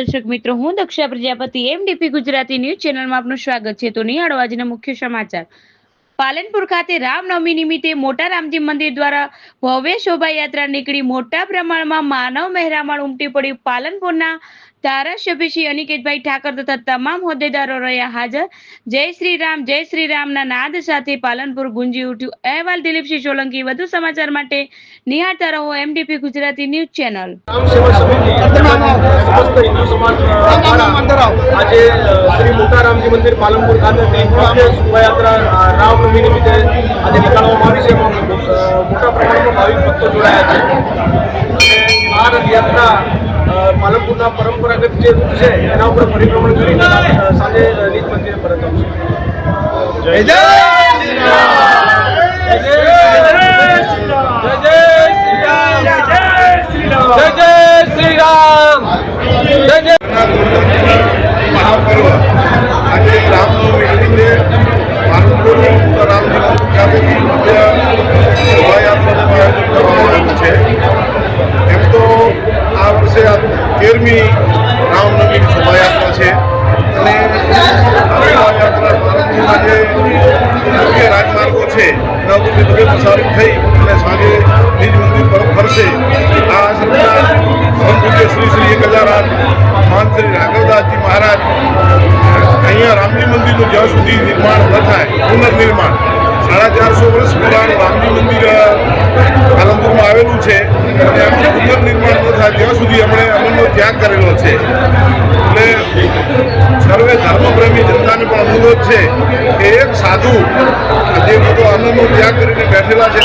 દર્શક મિત્રો, હું દક્ષા પ્રજાપતિ એમડીપી ગુજરાતી ન્યૂઝ ચેનલમાં આપનું સ્વાગત છે। તો નિહાળો આજના મુખ્ય સમાચાર। પાલનપુર ખાતે રામનવમી નિમિત્તે મોટા રામજી મંદિર દ્વારા ભવ્ય શોભાયાત્રા નીકળી મોટા પ્રમાણમાં માનવ મહેરામણ ઉમટી પડ્યું। પાલનપુરના ધારાસભ્ય શ્રી અનિકેતભાઈ ઠાકર તથા તમામ હોદ્દેદારો રહ્યા હાજર। જય શ્રી રામના નાદ સાથે પાલનપુર ગુંજી ઉઠ્યું। અહેવાલ દિલીપસિંહ સોલંકી। વધુ સમાચાર માટે નિહાળતા રહો એમડીપી ગુજરાતી ન્યૂઝ ચેનલ। आज श्री मोटा रामजी मंदिर पालनपुर खाते शोभायात्रा रामनवमी निमित्ते आज निकालवामां मोटा प्रमाण में भाविक भक्तों जोड़ाया है। आ रथयात्रा पालनपुर परंपरागत जो रूट है एना पर परिभ्रमण कर साँजे निज मंदिर परत आवशे। जय जय श्री राम, जय जय श्री राम, जय जय श्री राम, जय श्री राम, जय जय श्री राम, जय जय। महापर्व आज रामनवमी निमित्ते पालनपुर रामजी मंदिर खाते शोभायात्राનું આયોજન કરવામાં આવ્યું છે। એમ તો આ વર્ષે 13મી રામનવમીની શોભાયાત્રા છે અને આ શોભાયાત્રા પાલનપુરના જે મુખ્ય રાજમાર્ગો છે એના ઉપરથી બધે પ્રસારિત થઈ અને સાંજે નિજ મંદિર પર ફરશે। આ આશ્રમના પરમ પૂજ્ય શ્રી 1008 મહાન શ્રી રાઘવદાસજી મહારાજ અહીંયા રામજી મંદિરનું જ્યાં સુધી નિર્માણ ન થાય પુનર્નિર્માણ 450 વર્ષ પુરાણું રામજી મંદિર પાલનપુરમાં આવેલું છે અને એમનું પુનર્નિર્માણ ન થાય ત્યાં સુધી એમણે અમલનો ત્યાગ કરેલો છે। એટલે સર્વે ધર્મપ્રેમી જનતાને પણ અનુરોધ છે કે એક સાધુ જે બધો અન્નનો ત્યાગ કરીને બેઠેલા છે